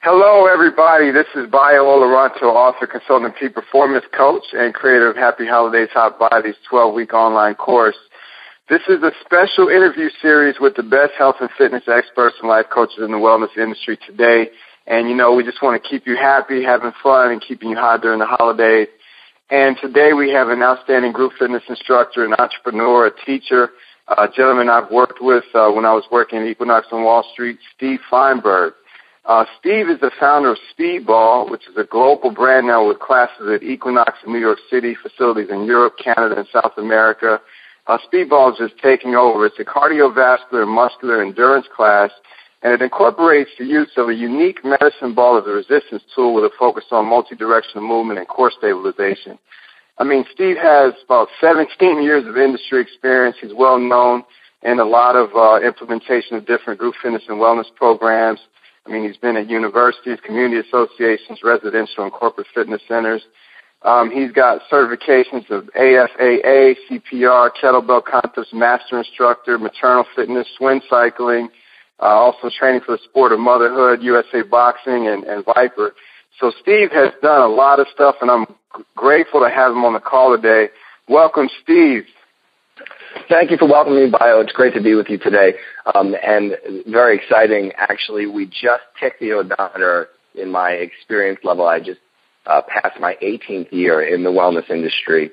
Hello, everybody. This is Bayo Olaranto, author, consultant, peak performance coach, and creator of Happy Holidays Hot Bodies 12-week online course. This is a special interview series with the best health and fitness experts and life coaches in the wellness industry today. And, we just want to keep you happy, having fun, and keeping you hot during the holidays. And today we have an outstanding group fitness instructor, an entrepreneur, a teacher, a gentleman I've worked with when I was working at Equinox on Wall Street, Steve Feinberg. Steve is the founder of Speedball, which is a global brand now with classes at Equinox in New York City, facilities in Europe, Canada, and South America. Speedball is just taking over. It's a cardiovascular and muscular endurance class, and it incorporates the use of a unique medicine ball as a resistance tool with a focus on multi-directional movement and core stabilization. Steve has about 17 years of industry experience. He's well known in a lot of implementation of different group fitness and wellness programs. He's been at universities, community associations, residential and corporate fitness centers. He's got certifications of AFAA, CPR, kettlebell concepts, master instructor, maternal fitness, swing cycling, also training for the sport of motherhood, USA Boxing, and Viper. So Steve has done a lot of stuff, and I'm grateful to have him on the call today. Welcome, Steve. Thank you for welcoming me, Bayo. It's great to be with you today, and very exciting. Actually, we just ticked the odometer in my experience level. I just passed my 18th year in the wellness industry.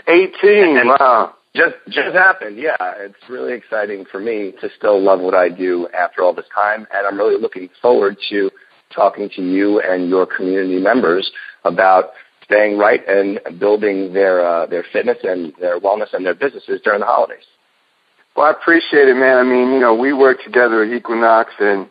18, wow. Just happened, yeah. It's really exciting for me to still love what I do after all this time, and I'm really looking forward to talking to you and your community members about staying right and building their fitness and their wellness and their businesses during the holidays. Well, I appreciate it, man. We worked together at Equinox, and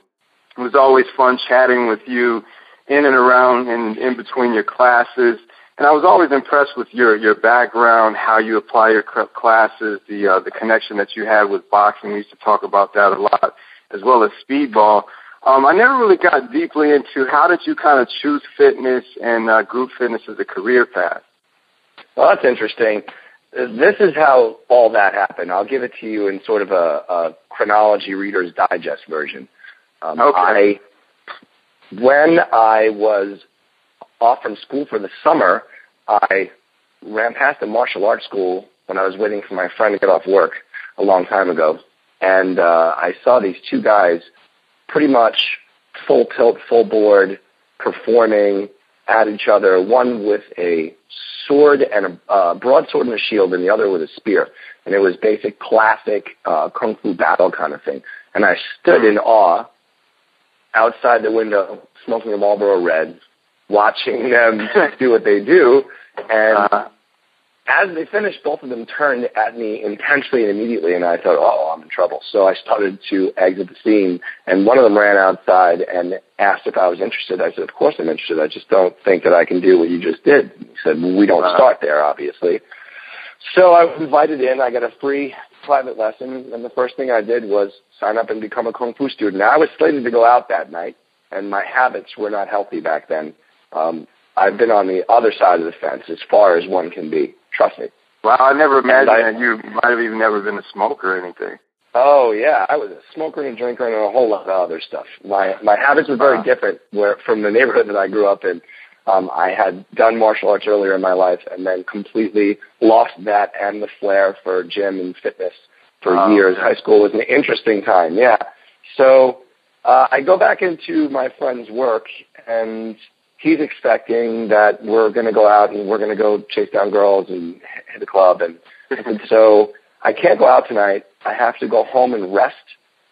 it was always fun chatting with you in and around and in between your classes. And I was always impressed with your background, how you apply your classes, the connection that you had with boxing. We used to talk about that a lot, as well as speedball. I never really got deeply into how did you kind of choose fitness and group fitness as a career path? Well, that's interesting. This is how all that happened. I'll give it to you in sort of a chronology Reader's Digest version. Okay. When I was off from school for the summer, I ran past a martial arts school when I was waiting for my friend to get off work a long time ago, and I saw these two guys pretty much full tilt, full board, performing at each other, one with a sword and a broadsword and a shield, and the other with a spear. And it was basic, classic kung fu battle kind of thing. And I stood in awe outside the window, smoking a Marlboro Red, watching them do what they do. And as they finished, both of them turned at me intensely and immediately, and I thought, oh, I'm in trouble. So I started to exit the scene, and one of them ran outside and asked if I was interested. I said, of course I'm interested. I just don't think that I can do what you just did. He said, well, we don't start there, obviously. So I was invited in. I got a free private lesson, and the first thing I did was sign up and become a Kung Fu student. Now, I was slated to go out that night, and my habits were not healthy back then. I've been on the other side of the fence as far as one can be. Trust me. Wow, I never imagined that you might have even never been a smoker or anything. Oh, yeah. I was a smoker and a drinker and a whole lot of other stuff. My habits were very different from the neighborhood that I grew up in. I had done martial arts earlier in my life and then completely lost that and the flair for gym and fitness for years. High school was an interesting time, yeah. So I go back into my friend's work, and he's expecting that we're going to go out and we're going to go chase down girls and hit a club. And so I can't go out tonight. I have to go home and rest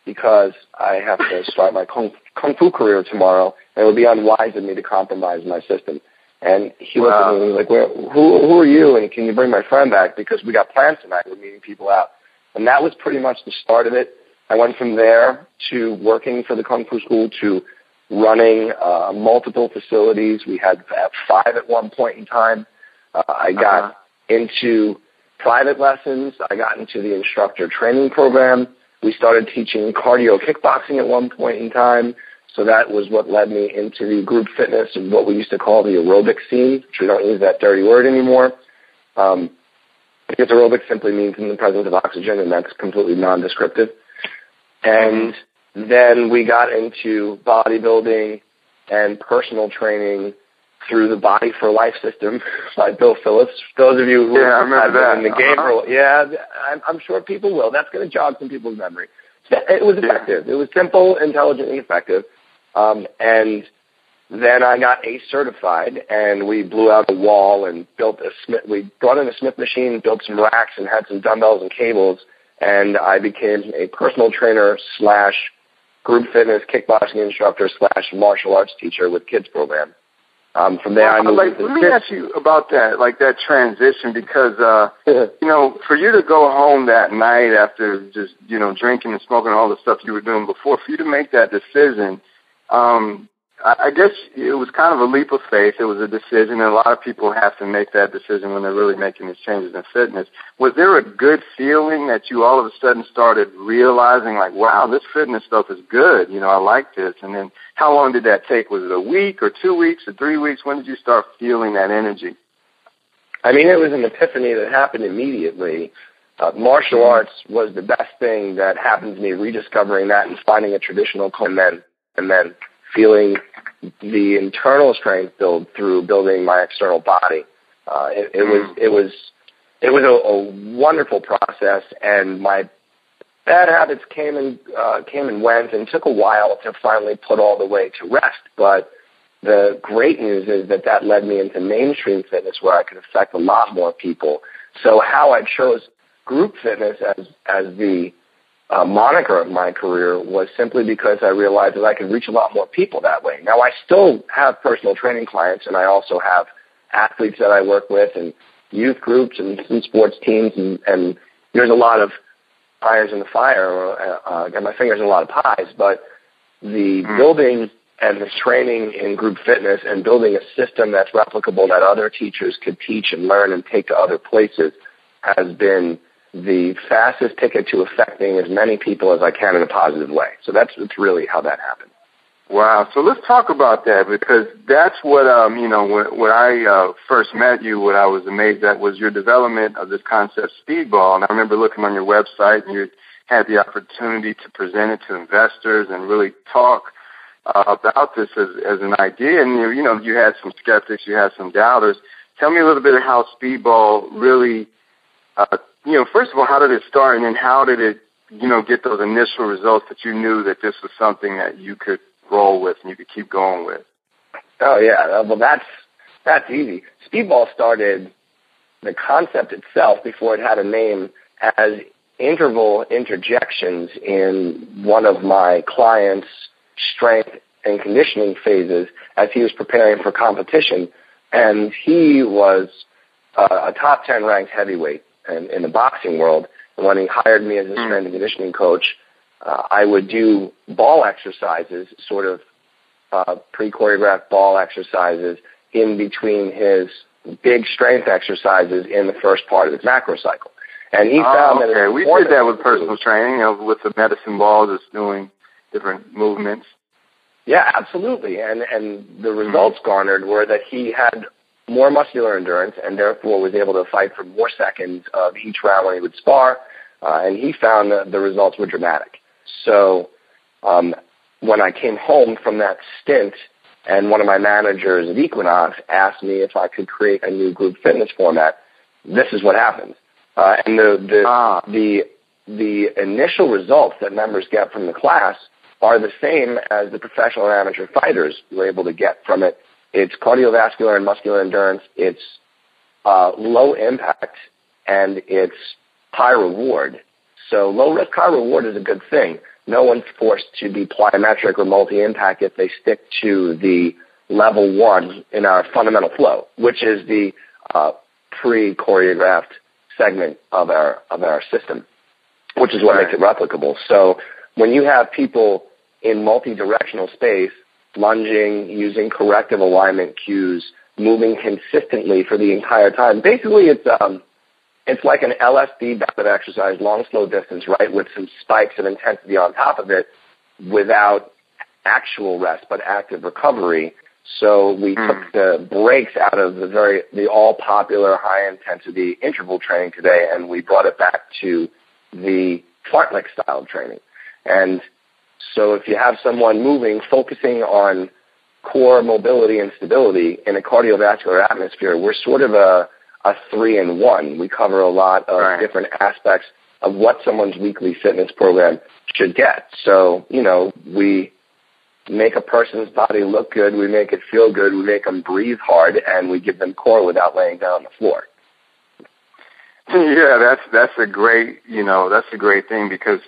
because I have to start my Kung Fu career tomorrow, and it would be unwise of me to compromise my system. And he looked at me and he was like, who are you, and can you bring my friend back? Because we got plans tonight. We're meeting people out. And that was pretty much the start of it. I went from there to working for the Kung Fu school to running multiple facilities. We had 5 at one point in time. I got into private lessons. I got into the instructor training program. We started teaching cardio kickboxing at one point in time. So that was what led me into the group fitness and what we used to call the aerobic scene, which we don't use that dirty word anymore. Because aerobic simply means in the presence of oxygen, and that's completely non-descriptive. And then we got into bodybuilding and personal training through the Body for Life system by Bill Phillips. Those of you who have been in the game, I'm sure people will. That's going to jog some people's memory. It was effective. It was simple, intelligent, and effective. And then I got ACE certified, and we blew out a wall and we brought in a Smith machine, built some racks, and had some dumbbells and cables, and I became a personal trainer / group fitness kickboxing instructor / martial arts teacher with kids program. From there, I moved let me ask you about that, like that transition, because, for you to go home that night after just, drinking and smoking all the stuff you were doing before, for you to make that decision, I guess it was kind of a leap of faith. It was a decision, and a lot of people have to make that decision when they're really making these changes in fitness. Was there a good feeling that you all of a sudden started realizing, like, wow, this fitness stuff is good, I like this? And then how long did that take? Was it a week or 2 weeks or 3 weeks? When did you start feeling that energy? I mean, it was an epiphany that happened immediately. Martial arts was the best thing that happened to me, rediscovering that and finding a traditional and then feeling the internal strength build through building my external body. It was a wonderful process, and my bad habits came and went, and took a while to finally put all the way to rest. But the great news is that led me into mainstream fitness, where I could affect a lot more people. So how I chose group fitness as the moniker of my career was simply because I realized that I could reach a lot more people that way. Now, I still have personal training clients, and I also have athletes that I work with, and youth groups, and some sports teams, and there's a lot of irons in the fire. I got my fingers in a lot of pies, but the building and the training in group fitness and building a system that's replicable that other teachers could teach and learn and take to other places has been the fastest ticket to affecting as many people as I can in a positive way. So that's really how that happened. Wow. So let's talk about that, because that's what, when I first met you, what I was amazed at was your development of this concept, Speedball. And I remember looking on your website, and you had the opportunity to present it to investors and really talk about this as an idea. And, you had some skeptics, you had some doubters. Tell me a little bit of how Speedball really, first of all, how did it start, and then how did it, get those initial results that you knew that this was something that you could roll with and you could keep going with? Oh, yeah. Well, that's easy. Speedball started, the concept itself, before it had a name, as interval interjections in one of my clients' strength and conditioning phases as he was preparing for competition. And he was a top 10 ranked heavyweight in the boxing world. And when he hired me as a strength and conditioning coach, I would do ball exercises, sort of pre-choreographed ball exercises in between his big strength exercises in the first part of his macro cycle. And he found that we did that with personal training, with the medicine balls, just doing different movements. Yeah, absolutely. And the results garnered were that he had more muscular endurance and therefore was able to fight for more seconds of each round when he would spar. And he found that the results were dramatic. So when I came home from that stint, and one of my managers at Equinox asked me if I could create a new group fitness format, this is what happened. And the initial results that members get from the class are the same as the professional and amateur fighters were able to get from it. It's cardiovascular and muscular endurance. It's low impact, and it's high reward. So low risk, high reward is a good thing. No one's forced to be plyometric or multi-impact if they stick to the level one in our fundamental flow, which is the pre-choreographed segment of our system, which is what makes it replicable. So when you have people in multi-directional space, lunging, using corrective alignment cues, moving consistently for the entire time, basically it's like an LSD method exercise, long, slow distance, right, with some spikes of intensity on top of it without actual rest but active recovery. So we took the brakes out of the all-popular high-intensity interval training today, and we brought it back to the fartlek style training. And So if you have someone moving, focusing on core mobility and stability in a cardiovascular atmosphere, we're sort of a 3-in-1. We cover a lot of different aspects of what someone's weekly fitness program should get. So, we make a person's body look good, we make it feel good, we make them breathe hard, and we give them core without laying down on the floor. Yeah, that's a great thing because,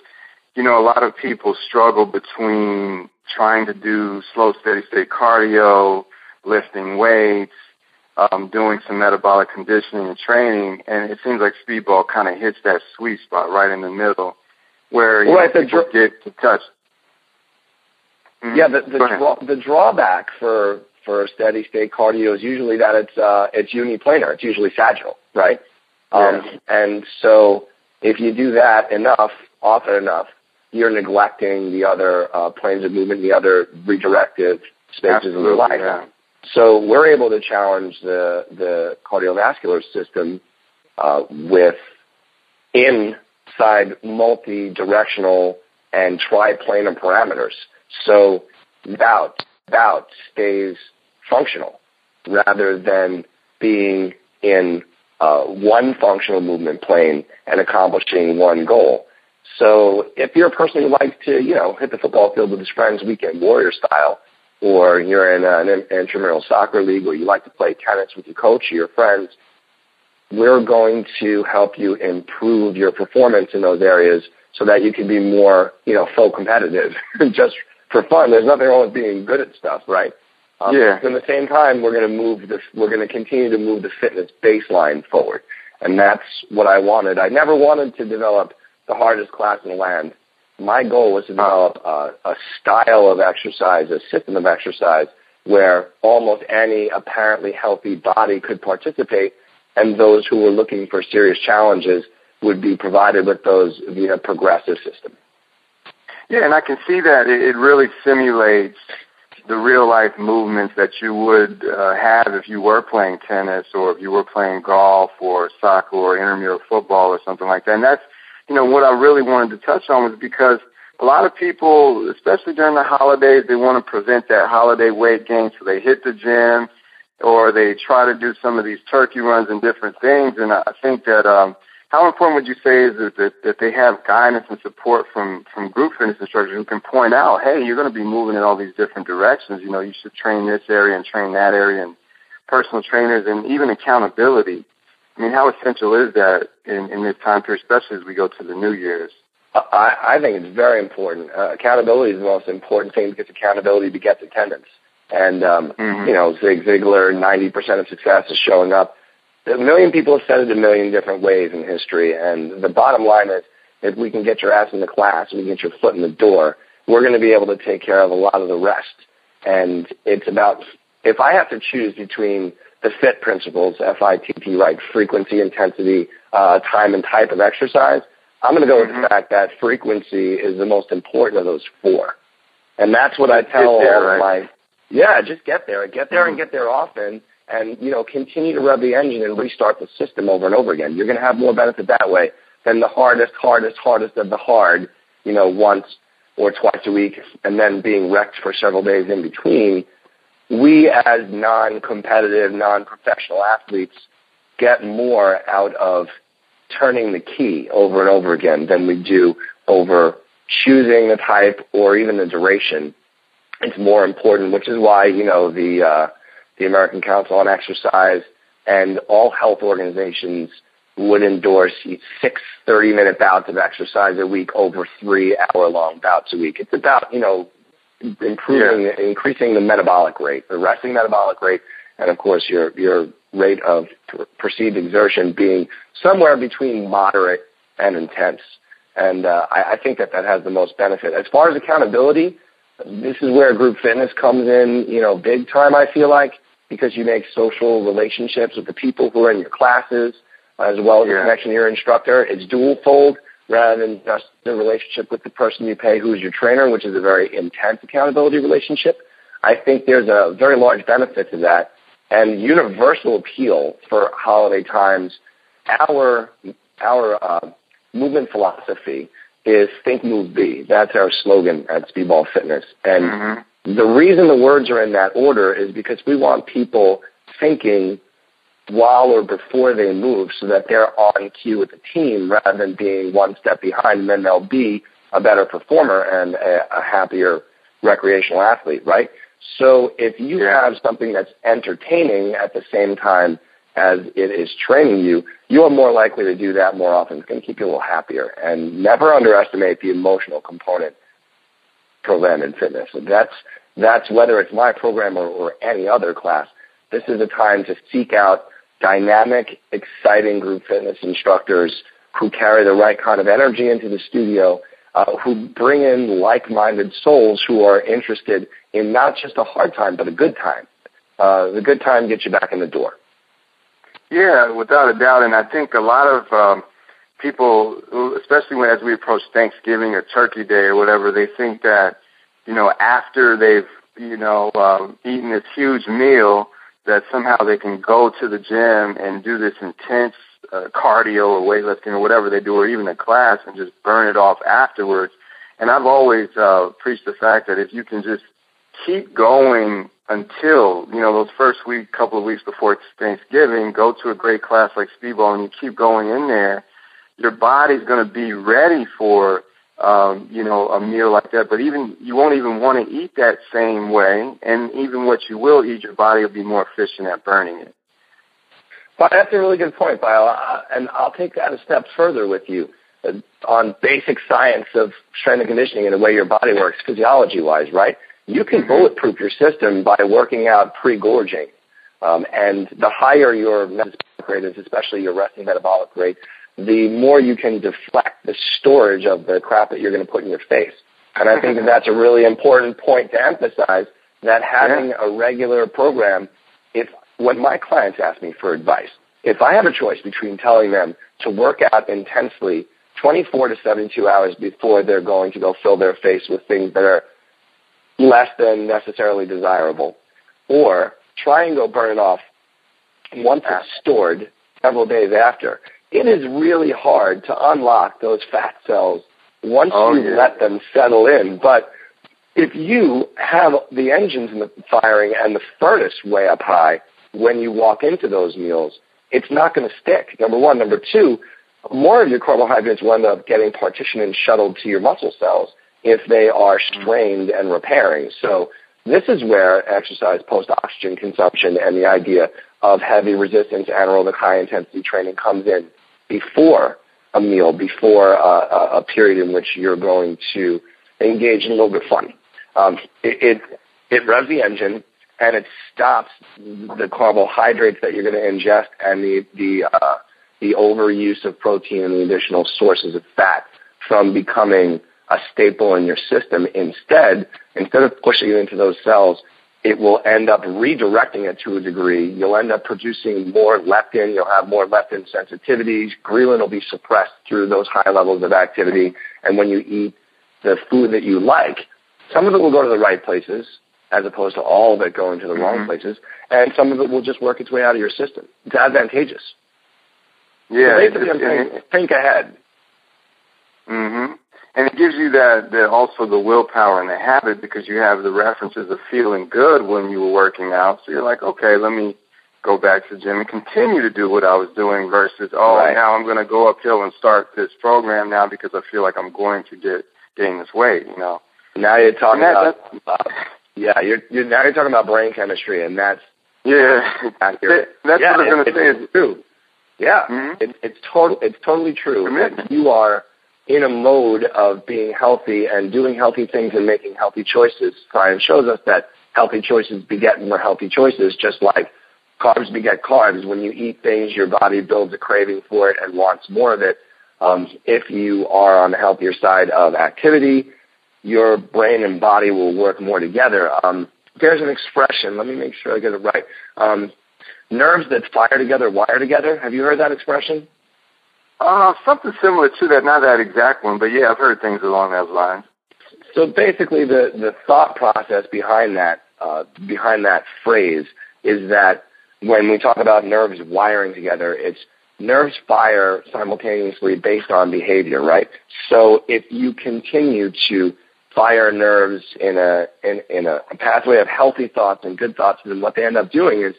a lot of people struggle between trying to do slow, steady-state cardio, lifting weights, doing some metabolic conditioning and training, and it seems like Speedball kind of hits that sweet spot right in the middle where people get to touch. Mm-hmm. Yeah, the drawback for steady-state cardio is usually that it's uniplanar. It's usually sagittal, right? And so if you do that often enough, you're neglecting the other planes of movement, the other redirective spaces in your life. Yeah. So we're able to challenge the cardiovascular system with inside multi-directional and triplanar parameters. So bout stays functional rather than being in one functional movement plane and accomplishing one goal. So if you're a person who likes to, hit the football field with his friends weekend warrior style, or you're in an intramural soccer league, or you like to play tennis with your coach or your friends, we're going to help you improve your performance in those areas so that you can be more, full competitive just for fun. There's nothing wrong with being good at stuff, right? At the same time, we're going to continue to move the fitness baseline forward. And that's what I wanted. I never wanted to develop the hardest class in the land. My goal was to develop a style of exercise, a system of exercise where almost any apparently healthy body could participate, and those who were looking for serious challenges would be provided with those via progressive system. Yeah, and I can see that it really simulates the real-life movements that you would have if you were playing tennis or if you were playing golf or soccer or intramural football or something like that. And that's, what I really wanted to touch on was because a lot of people, especially during the holidays, they want to prevent that holiday weight gain, so they hit the gym or they try to do some of these turkey runs and different things. And I think that how important would you say is it that they have guidance and support from group fitness instructors who can point out, hey, you're going to be moving in all these different directions. You should train this area and train that area, and personal trainers and even accountability. I mean, how essential is that in this time period, especially as we go to the New Year's? I think it's very important. Accountability is the most important thing because accountability begets attendance. And, Zig Ziglar, 90% of success is showing up. A million people have said it a million different ways in history, and the bottom line is if we can get your ass in the class, we can get your foot in the door, we're going to be able to take care of a lot of the rest. And it's about, if I have to choose between the FIT principles, F-I-T-T, right, frequency, intensity, time, and type of exercise, I'm going to go with the fact that frequency is the most important of those four. And that's what I tell all of my, just get there. Get there and get there often. And, continue to rev the engine and restart the system over and over again. You're going to have more benefit that way than the hardest of the hard, once or twice a week and then being wrecked for several days in between. We as non-competitive, non-professional athletes get more out of turning the key over and over again than we do over choosing the type or even the duration. It's more important, which is why, the American Council on Exercise and all health organizations would endorse 6 30-minute bouts of exercise a week over 3-hour-long bouts a week. It's about, increasing the metabolic rate, the resting metabolic rate, and, of course, your rate of perceived exertion being somewhere between moderate and intense. And I think that has the most benefit. As far as accountability, this is where group fitness comes in, big time, I feel like, because you make social relationships with the people who are in your classes, as well as the connection to your instructor. It's dual-fold rather than just the relationship with the person you pay who's your trainer, which is a very intense accountability relationship. I think there's a very large benefit to that. And universal appeal for holiday times, our movement philosophy is Think, Move, Be. That's our slogan at Speedball Fitness. And the reason the words are in that order is because we want people thinking while or before they move so that they're on cue with the team rather than being one step behind, and then they'll be a better performer and a happier recreational athlete, right? So if you have something that's entertaining at the same time as it is training you, you are more likely to do that more often. It's going to keep you a little happier. And never underestimate the emotional component program in fitness. And that's whether it's my program or any other class. This is a time to seek out dynamic, exciting group fitness instructors who carry the right kind of energy into the studio, who bring in like-minded souls who are interested in not just a hard time, but a good time. The good time gets you back in the door. Yeah, without a doubt. And I think a lot of people, especially as we approach Thanksgiving or Turkey Day or whatever, they think that, after they've, eaten this huge meal, that somehow they can go to the gym and do this intense cardio or weightlifting or whatever they do, or even a class, and just burn it off afterwards. And I've always preached the fact that if you can just keep going until, those first couple of weeks before Thanksgiving, go to a great class like Speedball and you keep going in there, your body's going to be ready for, a meal like that. But you won't even want to eat that same way. And even what you will eat, your body will be more efficient at burning it. Well, that's a really good point, Bio. And I'll take that a step further with you on basic science of strength and conditioning and the way your body works physiology-wise, right? You can bulletproof your system by working out pre-gorging. And the higher your metabolic rate is, especially your resting metabolic rate, the more you can deflect the storage of the crap that you're going to put in your face. And I think that's a really important point to emphasize, that having a regular program, when my clients ask me for advice, if I have a choice between telling them to work out intensely 24 to 72 hours before they're going to go fill their face with things that are less than necessarily desirable, or try and go burn it off once it's stored several days after, it is really hard to unlock those fat cells once you let them settle in. But if you have the engines firing and the furnace way up high when you walk into those meals, it's not going to stick, number one. Number two, more of your carbohydrates will end up getting partitioned and shuttled to your muscle cells if they are strained and repairing. So this is where exercise post-oxygen consumption and the idea of heavy resistance anaerobic high-intensity training comes in before a meal, before a period in which you're going to engage in a little bit of fun. It revs the engine, and it stops the carbohydrates that you're going to ingest and the overuse of protein and the additional sources of fat from becoming a staple in your system. Instead of pushing it into those cells, it will end up redirecting it to a degree. You'll end up producing more leptin. You'll have more leptin sensitivities. Ghrelin will be suppressed through those high levels of activity. And when you eat the food that you like, some of it will go to the right places as opposed to all of it going to the wrong places. And some of it will just work its way out of your system. It's advantageous. Yeah. So basically, I'm saying, think ahead. And it gives you also the willpower and the habit, because you have the references of feeling good when you were working out. So you're like, okay, let me go back to the gym and continue to do what I was doing versus, now I'm going to go uphill and start this program now because I feel like I'm going to gain this weight, Now you're talking you're talking about brain chemistry, and that's accurate. That's what I was going to say. It's true. Yeah, it's totally true. That you are in a mode of being healthy and doing healthy things and making healthy choices. Science shows us that healthy choices beget more healthy choices, just like carbs beget carbs. When you eat things, your body builds a craving for it and wants more of it. If you are on the healthier side of activity, your brain and body will work more together. There's an expression, let me make sure I get it right. Nerves that fire together wire together. Have you heard that expression? Something similar to that, not that exact one, but yeah, I've heard things along those lines. So basically the thought process behind that phrase is that when we talk about nerves wiring together, it's nerves fire simultaneously based on behavior, right? So if you continue to fire nerves in a pathway of healthy thoughts and good thoughts, then what they end up doing is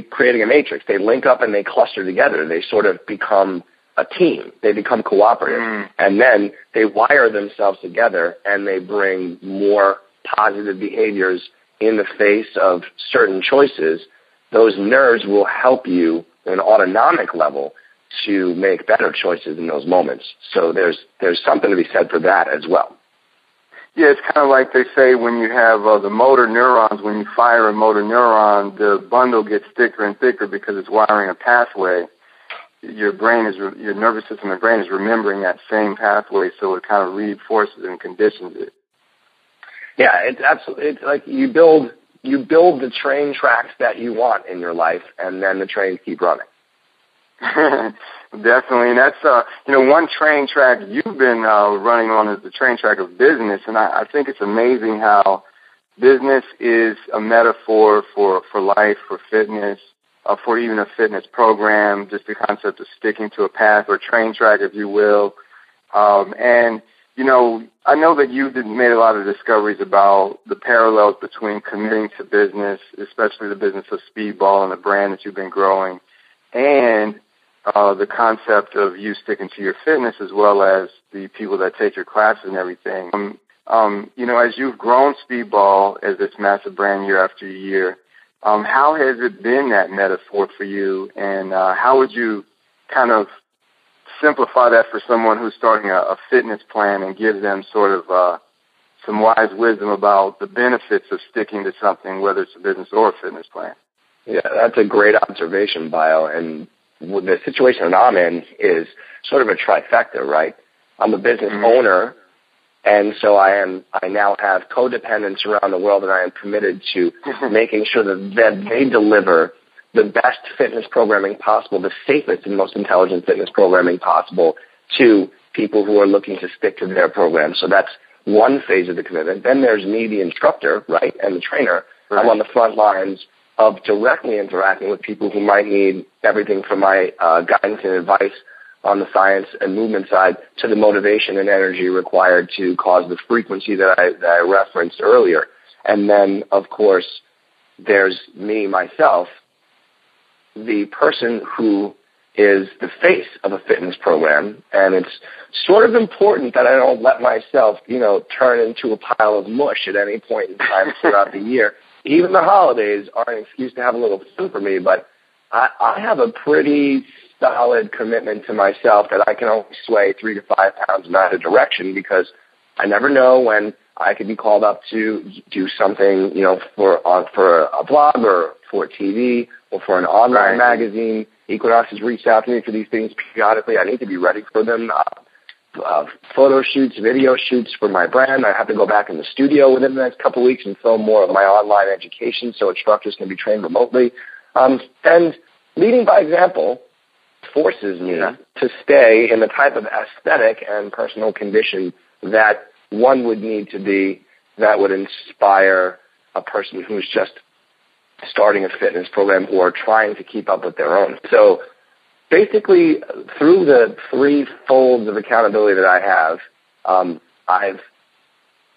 creating a matrix. They link up and they cluster together. They sort of become a team. They become cooperative. And then they wire themselves together and they bring more positive behaviors in the face of certain choices. Those nerves will help you on an autonomic level to make better choices in those moments. So there's something to be said for that as well. Yeah, it's kind of like they say when you have the motor neurons, when you fire a motor neuron, the bundle gets thicker and thicker because it's wiring a pathway. Your nervous system and brain is remembering that same pathway, so it kind of reinforces and conditions it. Yeah, it's like you build the train tracks that you want in your life, and then the trains keep running. Definitely, and that's one train track you've been running on is the train track of business, and I think it's amazing how business is a metaphor for life, for fitness, for even a fitness program, just the concept of sticking to a path or train track, if you will. And I know that you've made a lot of discoveries about the parallels between committing to business, especially the business of Speedball and the brand that you've been growing, and the concept of you sticking to your fitness as well as the people that take your classes and everything. As you've grown Speedball as this massive brand year after year, how has it been that metaphor for you, and how would you kind of simplify that for someone who's starting a fitness plan and give them sort of some wise wisdom about the benefits of sticking to something, whether it's a business or a fitness plan? Yeah, that's a great observation, Bio, and the situation that I'm in is sort of a trifecta, right? I'm a business owner, and so I now have codependents around the world, and I am committed to making sure that they deliver the best fitness programming possible, the safest and most intelligent fitness programming possible to people who are looking to stick to their program. So that's one phase of the commitment. Then there's me, the instructor, right, and the trainer. Right. I'm on the front lines of directly interacting with people who might need everything from my guidance and advice on the science and movement side to the motivation and energy required to cause the frequency that I referenced earlier. And then, of course, there's me, myself, the person who is the face of a fitness program. And it's sort of important that I don't let myself, turn into a pile of mush at any point in time throughout the year. Even the holidays are an excuse to have a little fun for me, but I have a pretty solid commitment to myself that I can only sway 3 to 5 pounds in either direction, because I never know when I could be called up to do something, for a blog or for TV or for an online magazine. Equinox has reached out to me for these things periodically. I need to be ready for them. Photo shoots, video shoots for my brand. I have to go back in the studio within the next couple of weeks and film more of my online education so instructors can be trained remotely. And leading by example forces me to stay in the type of aesthetic and personal condition that one would need to be that would inspire a person who's just starting a fitness program or trying to keep up with their own. So basically, through the 3 folds of accountability that I have, I've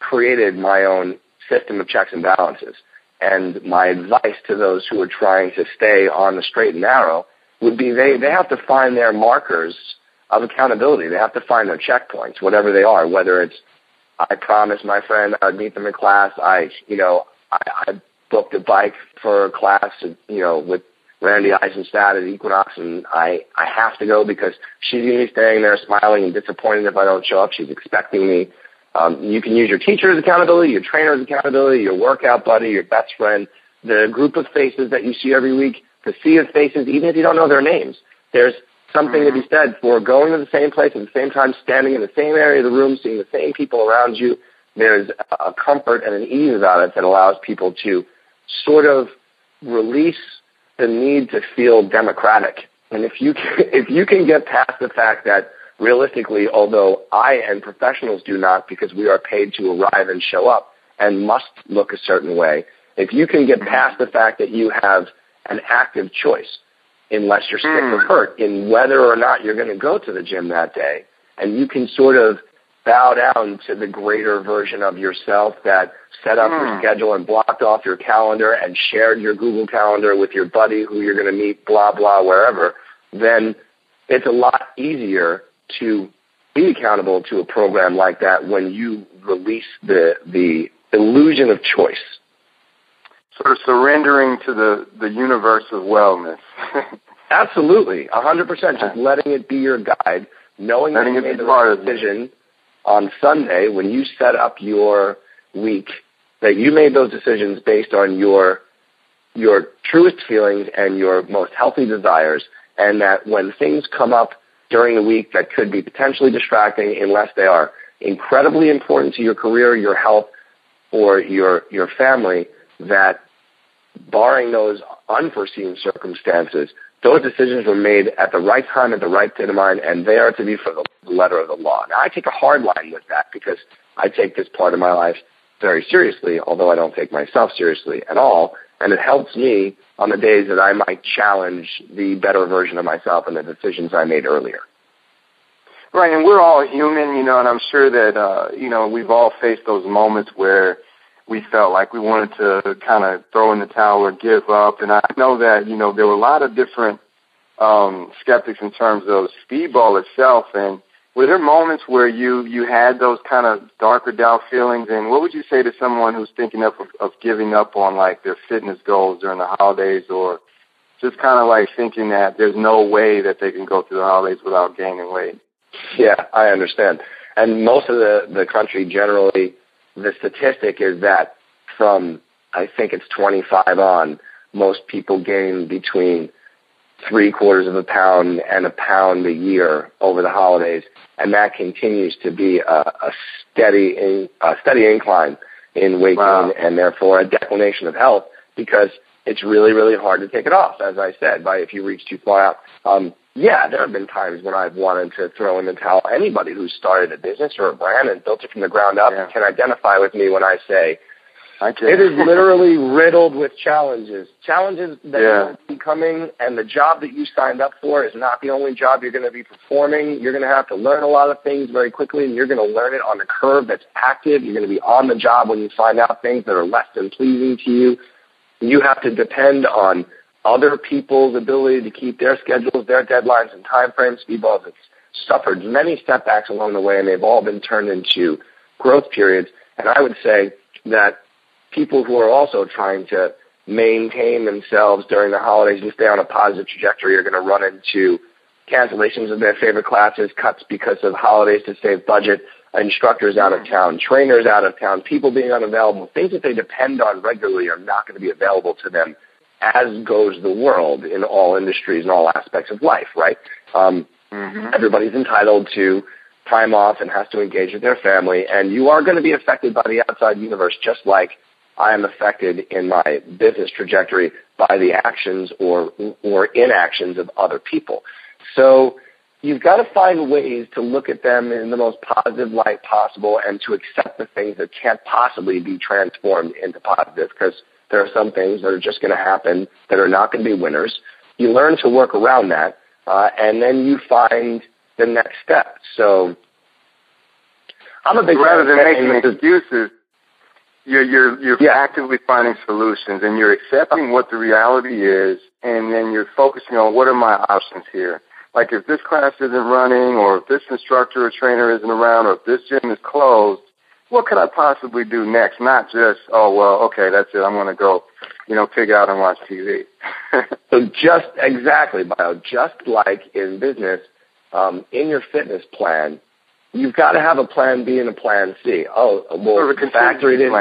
created my own system of checks and balances. And my advice to those who are trying to stay on the straight and narrow would be they have to find their markers of accountability. They have to find their checkpoints, whatever they are, whether it's I promised my friend I would meet them in class. I booked a bike for a class, with Randy Eisenstadt at Equinox, and I have to go because she's going to be staying there smiling and disappointed if I don't show up. She's expecting me. You can use your teacher as accountability, your trainer as accountability, your workout buddy, your best friend, the group of faces that you see every week, the sea of faces, even if you don't know their names. There's something to be said for going to the same place at the same time, standing in the same area of the room, seeing the same people around you. There's a comfort and an ease about it that allows people to sort of release the need to feel democratic. And if you can get past the fact that realistically, although I and professionals do not, because we are paid to arrive and show up and must look a certain way, if you can get past the fact that you have an active choice unless you're sick or hurt in whether or not you're going to go to the gym that day. And you can sort of bow down to the greater version of yourself that set up your schedule and blocked off your calendar and shared your Google Calendar with your buddy who you're going to meet, blah, blah, wherever. Then it's a lot easier to be accountable to a program like that when you release the illusion of choice. Sort of surrendering to the universe of wellness. Absolutely, 100%. Just letting it be your guide, knowing that you made the right decision on Sunday when you set up your week, that you made those decisions based on your truest feelings and your most healthy desires, and that when things come up during the week that could be potentially distracting unless they are incredibly important to your career, your health, or your family, that barring those unforeseen circumstances, those decisions were made at the right time, at the right state of mind, and they are to be for the letter of the law. Now, I take a hard line with that because I take this part of my life very seriously, although I don't take myself seriously at all, and it helps me on the days that I might challenge the better version of myself and the decisions I made earlier. Right, and we're all human, and I'm sure that, we've all faced those moments where we felt like we wanted to kind of throw in the towel or give up. And I know that, there were a lot of different skeptics in terms of Speedball itself. And were there moments where you had those kind of darker doubt feelings? And what would you say to someone who's thinking of giving up on, like, their fitness goals during the holidays, or just kind of like thinking that there's no way that they can go through the holidays without gaining weight? Yeah, I understand. And most of the country generally, the statistic is that from, I think it's 25 on, most people gain between 3/4 of a pound and a pound a year over the holidays, and that continues to be a steady incline in weight gain, and therefore a declination of health, because it's really, really hard to take it off, as I said, if you reach too far out. Yeah, there have been times when I've wanted to throw in the towel. Anybody who's started a business or a brand and built it from the ground up can identify with me when I say it is literally riddled with challenges. Challenges that are coming, and the job that you signed up for is not the only job you're going to be performing. You're going to have to learn a lot of things very quickly, and you're going to learn it on a curve that's active. You're going to be on the job when you find out things that are less than pleasing to you. You have to depend on other people's ability to keep their schedules, their deadlines, and time frames. Speedball has suffered many setbacks along the way, and they've all been turned into growth periods. And I would say that people who are also trying to maintain themselves during the holidays and stay on a positive trajectory are going to run into cancellations of their favorite classes, cuts because of holidays to save budget, instructors out of town, trainers out of town, people being unavailable. Things that they depend on regularly are not going to be available to them, as goes the world in all industries and all aspects of life, right? Everybody's entitled to time off and has to engage with their family, and you are going to be affected by the outside universe, just like I am affected in my business trajectory by the actions or inactions of other people. So you've got to find ways to look at them in the most positive light possible and to accept the things that can't possibly be transformed into positive, because there are some things that are just going to happen that are not going to be winners. You learn to work around that, and then you find the next step. So I'm a big rather than making excuses, you're actively finding solutions, and you're accepting what the reality is, and then you're focusing on what are my options here. Like if this class isn't running, or if this instructor or trainer isn't around, or if this gym is closed, what could I possibly do next? Not just, okay, that's it, I'm going to go, pig out and watch TV. So just exactly, Bio, just like in business, in your fitness plan, you've got to have a plan B and a plan C. Factor it in,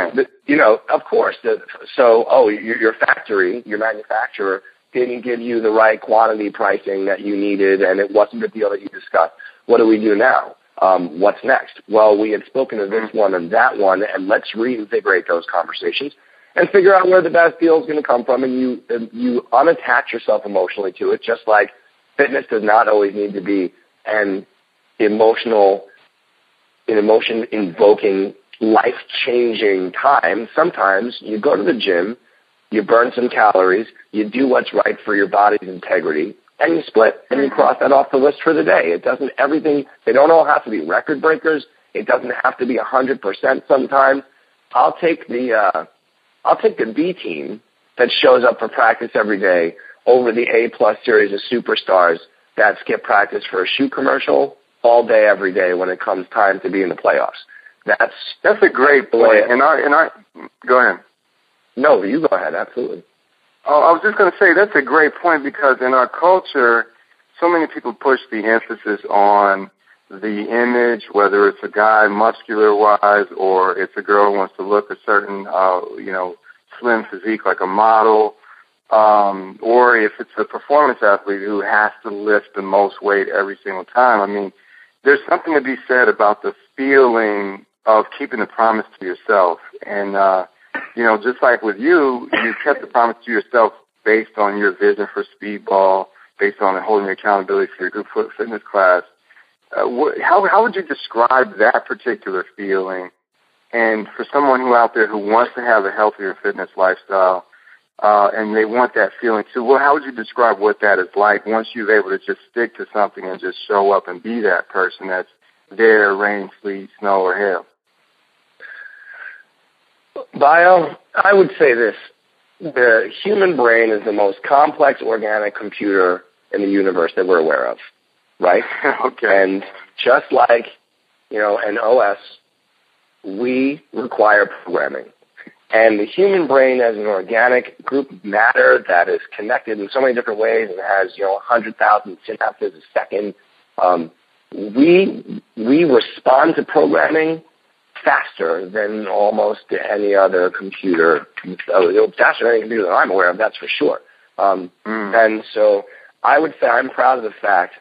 of course. Your factory, your manufacturer didn't give you the right quantity pricing that you needed, and it wasn't the deal that you discussed. What do we do now? What's next? Well, we had spoken of this one and that one, and let's reinvigorate those conversations and figure out where the best deal is going to come from, and you unattach yourself emotionally to it, just like fitness does not always need to be an emotion-invoking, life-changing time. Sometimes you go to the gym you burn some calories, you do what's right for your body's integrity, and you split, and you cross that off the list for the day. It doesn't, everything, they don't all have to be record breakers. It doesn't have to be 100% sometimes. I'll take the B team that shows up for practice every day over the A+ series of superstars that skip practice for a shoe commercial all day, every day when it comes time to be in the playoffs. That's a great point. Go ahead. No, you go ahead. Absolutely. Oh, I was just going to say that's a great point, because in our culture, so many people push the emphasis on the image, whether it's a guy muscular-wise or it's a girl who wants to look a certain, slim physique like a model, or if it's a performance athlete who has to lift the most weight every single time. I mean, there's something to be said about the feeling of keeping the promise to yourself. And, just like with you kept the promise to yourself based on your vision for Speedball, based on holding accountability for your group fitness class. How would you describe that particular feeling? And for someone out there who wants to have a healthier fitness lifestyle, and they want that feeling too, well, how would you describe what that is like once you're able to just stick to something and just show up and be that person that's there, rain, sleet, snow, or hail? Bio, I would say this. The human brain is the most complex organic computer in the universe that we're aware of, right? Okay. And just like, an OS, we require programming. And the human brain as an organic group of matter that is connected in so many different ways and has, 100,000 synapses a second, we respond to programming faster than almost any other computer, faster than any computer that I'm aware of, that's for sure. And so I would say I'm proud of the fact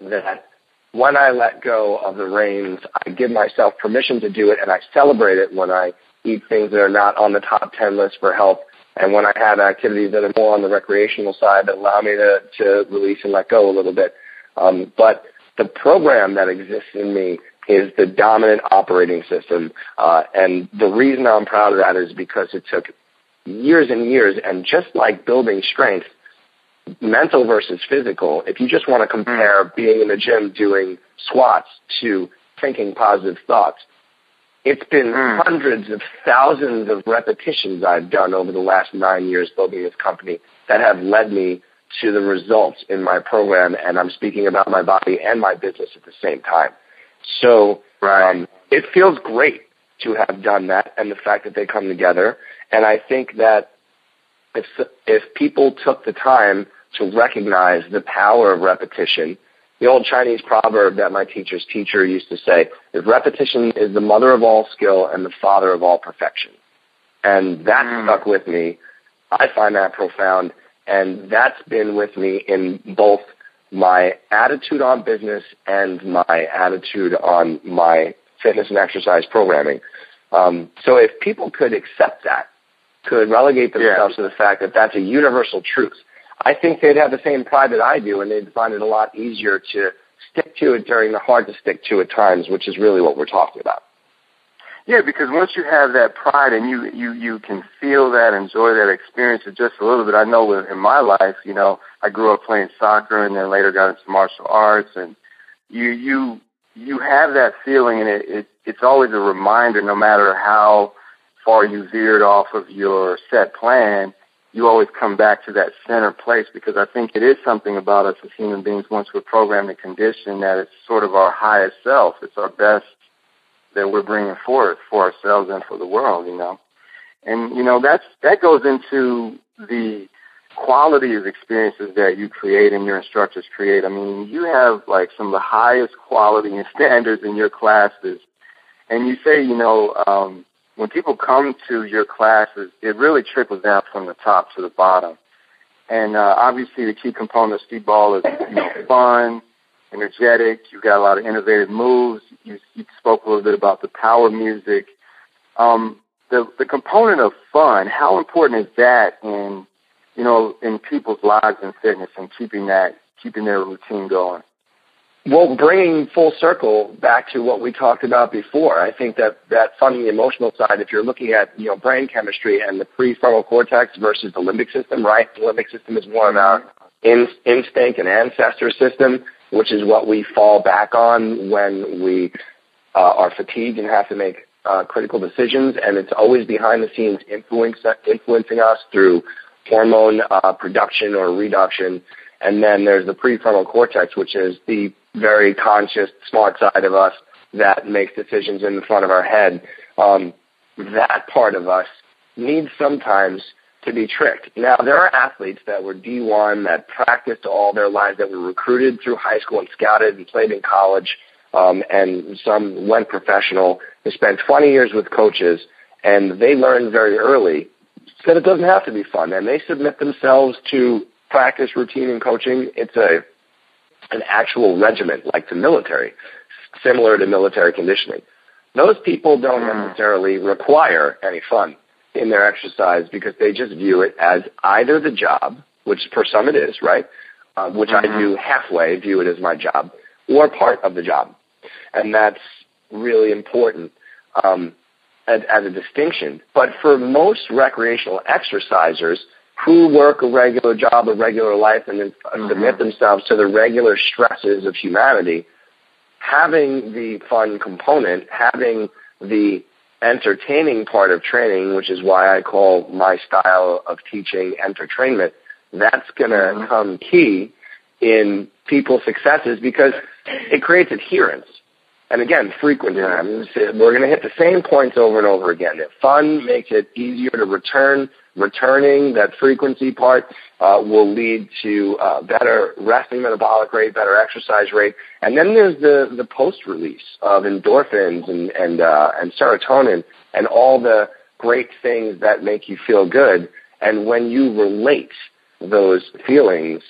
that when I let go of the reins, I give myself permission to do it, and I celebrate it when I eat things that are not on the top 10 list for health, and when I have activities that are more on the recreational side that allow me to release and let go a little bit. But the program that exists in me is the dominant operating system, and the reason I'm proud of that is because it took years and years, and just like building strength, mental versus physical, if you just want to compare being in the gym doing squats to thinking positive thoughts, it's been hundreds of thousands of repetitions I've done over the last 9 years building this company that have led me to the results in my program, and I'm speaking about my body and my business at the same time. So it feels great to have done that and the fact that they come together. And I think that if people took the time to recognize the power of repetition, the old Chinese proverb that my teacher's teacher used to say is repetition is the mother of all skill and the father of all perfection. And that stuck with me. I find that profound. And that's been with me in both my attitude on business and my attitude on my fitness and exercise programming. So if people could accept that, could relegate themselves to the fact that that's a universal truth, I think they'd have the same pride that I do, and they'd find it a lot easier to stick to it during the hard-to-stick-to at times, which is really what we're talking about. Yeah, because once you have that pride and you can feel that, enjoy that experience just a little bit. I know in my life, I grew up playing soccer and then later got into martial arts, and you have that feeling, and it's always a reminder, no matter how far you veered off of your set plan, you always come back to that center place, because I think it is something about us as human beings, once we're programmed and conditioned, that it's sort of our highest self. It's our best that we're bringing forth for ourselves and for the world, And, that goes into the quality of experiences that you create and your instructors create. I mean, you have, some of the highest quality and standards in your classes. And you say, when people come to your classes, it really trickles down from the top to the bottom. And obviously the key component of Speedball is, fun, energetic. You've got a lot of innovative moves. You spoke a little bit about the power music. The component of fun, how important is that in people's lives in fitness and keeping their routine going? Well, bringing full circle back to what we talked about before, I think that fun and the emotional side, if you're looking at, brain chemistry and the prefrontal cortex versus the limbic system, right? The limbic system is more of our instinct and ancestor system, which is what we fall back on when we are fatigued and have to make critical decisions, and it's always behind the scenes influencing us through hormone production or reduction. And then there's the prefrontal cortex, which is the very conscious, smart side of us that makes decisions in the front of our head. That part of us needs sometimes to be tricked. Now, there are athletes that were D1, that practiced all their lives, that were recruited through high school and scouted and played in college, and some went professional. They spent 20 years with coaches, and they learned very early that it doesn't have to be fun, and they submit themselves to practice, routine, and coaching. It's an actual regiment, like the military, similar to military conditioning. Those people don't necessarily require any fun in their exercise because they just view it as either the job, which for some it is, right, which I do halfway, view it as my job, or part of the job. And that's really important as a distinction. But for most recreational exercisers who work a regular job, a regular life, and then submit themselves to the regular stresses of humanity, having the fun component, having the entertaining part of training, which is why I call my style of teaching entertainment, that's going to come key in people's successes because it creates adherence. And again, frequency. I mean, we're going to hit the same points over and over again. If fun makes it easier to return. Returning, that frequency part, will lead to better resting metabolic rate, better exercise rate. And then there's the post-release of endorphins and serotonin and all the great things that make you feel good. And when you relate those feelings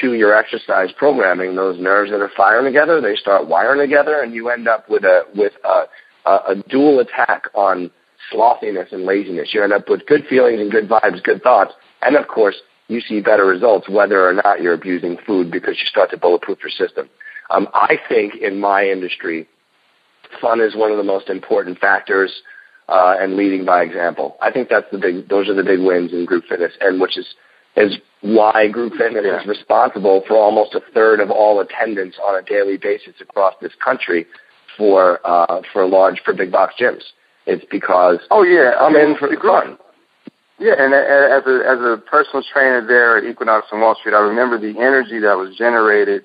to your exercise programming, those nerves that are firing together, they start wiring together, and you end up with a dual attack on slothiness and laziness. You end up with good feelings and good vibes, good thoughts, and of course, you see better results whether or not you're abusing food because you start to bulletproof your system. I think in my industry, fun is one of the most important factors, and leading by example. I think those are the big wins in group fitness, and which is why group fitness is responsible for almost a third of all attendance on a daily basis across this country for big box gyms. It's because I'm in for fun. Yeah, and as a personal trainer there at Equinox on Wall Street, I remember the energy that was generated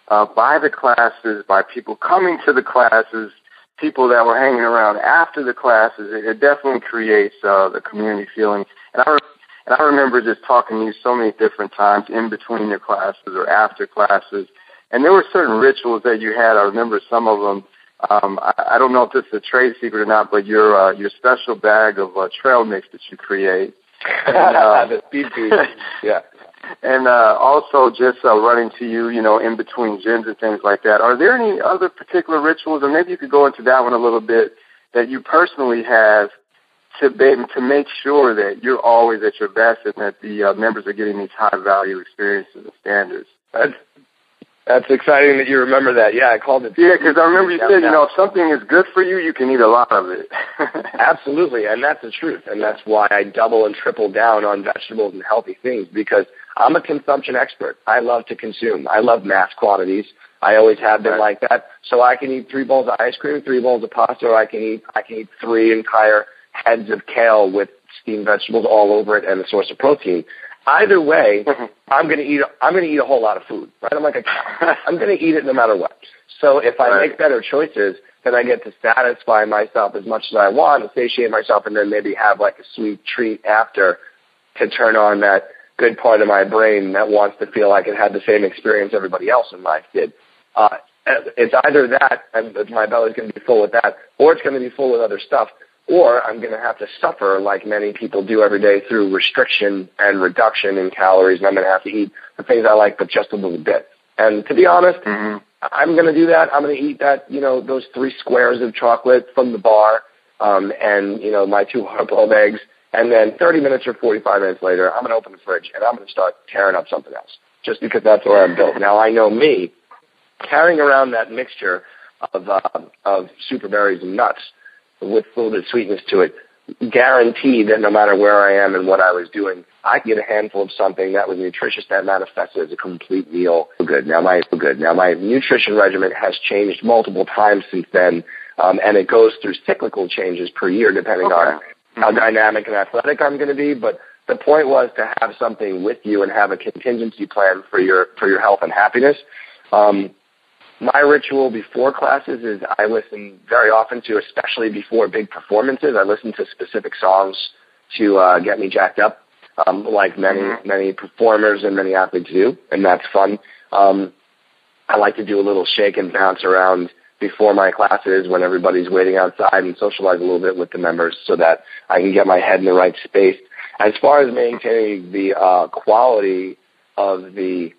by the classes, by people coming to the classes, people that were hanging around after the classes. It definitely creates the community feeling. And I remember just talking to you so many different times in between your classes or after classes, and there were certain rituals that you had. I remember some of them. I don't know if this is a trade secret or not, but your special bag of trail mix that you create. And, the speed boost. Yeah. And also just running to you, in between gyms and things like that. Are there any other particular rituals, or maybe you could go into that one a little bit, that you personally have to make sure that you're always at your best and that the members are getting these high-value experiences and standards? That's exciting that you remember that. Yeah, I called it. Yeah, because I remember you said, if something is good for you, you can eat a lot of it. Absolutely, and that's the truth. And that's why I double and triple down on vegetables and healthy things, because I'm a consumption expert. I love to consume. I love mass quantities. I always have been like that. So I can eat 3 bowls of ice cream, 3 bowls of pasta, or I can eat 3 entire heads of kale with steamed vegetables all over it and a source of protein. Either way, I'm going to eat a whole lot of food, right? I'm like a cow. I'm going to eat it no matter what. So if I make better choices, then I get to satisfy myself as much as I want, and satiate myself, and then maybe have like a sweet treat after to turn on that good part of my brain that wants to feel like it had the same experience everybody else in life did. It's either that, and my belly's going to be full with that, or it's going to be full with other stuff, or I'm going to have to suffer like many people do every day through restriction and reduction in calories, and I'm going to have to eat the things I like but just a little bit. And to be honest, I'm going to do that. I'm going to eat that, those 3 squares of chocolate from the bar, and, my 2 hard-boiled eggs, and then 30 minutes or 45 minutes later, I'm going to open the fridge, and I'm going to start tearing up something else, just because that's where I'm built. Now, I know me, carrying around that mixture of super berries and nuts with a little bit of sweetness to it, guaranteed that no matter where I am and what I was doing, I could get a handful of something that was nutritious that manifested as a complete meal. Now my nutrition regimen has changed multiple times since then, and it goes through cyclical changes per year depending on how dynamic and athletic I'm going to be. But the point was to have something with you and have a contingency plan for your health and happiness. My ritual before classes is I listen very often to, especially before big performances, I listen to specific songs to get me jacked up, like many performers and many athletes do, and that's fun. I like to do a little shake and bounce around before my classes when everybody's waiting outside and socialize a little bit with the members so that I can get my head in the right space. As far as maintaining the quality of the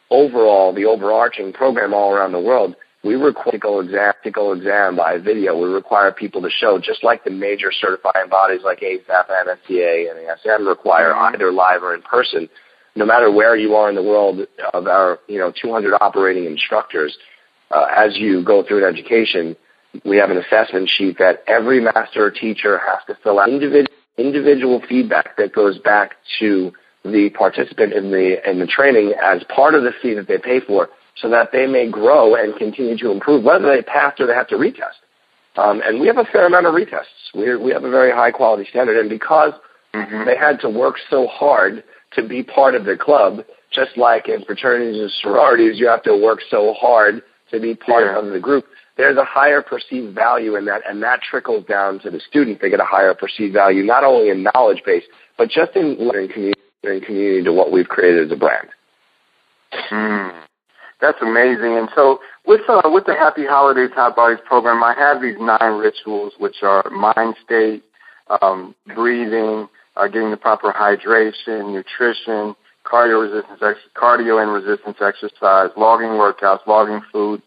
overarching program all around the world, we require physical exam by video. We require people to show, just like the major certifying bodies like ASAP, NSCA, and ASM require, either live or in person. No matter where you are in the world of our 200 operating instructors, as you go through an education, we have an assessment sheet that every master or teacher has to fill out individual feedback that goes back to the participant in the training as part of the fee that they pay for, so that they may grow and continue to improve, whether they pass or they have to retest. And we have a fair amount of retests. We have a very high quality standard, and because they had to work so hard to be part of the club, just like in fraternities and sororities, you have to work so hard to be part of the group. There's a higher perceived value in that, and that trickles down to the student. They get a higher perceived value, not only in knowledge base, but just in community to what we've created as a brand. That's amazing. And so with the Happy Holidays Hot Bodies program, I have these 9 rituals, which are mind state, breathing, getting the proper hydration, nutrition, cardio and resistance exercise, logging workouts, logging food,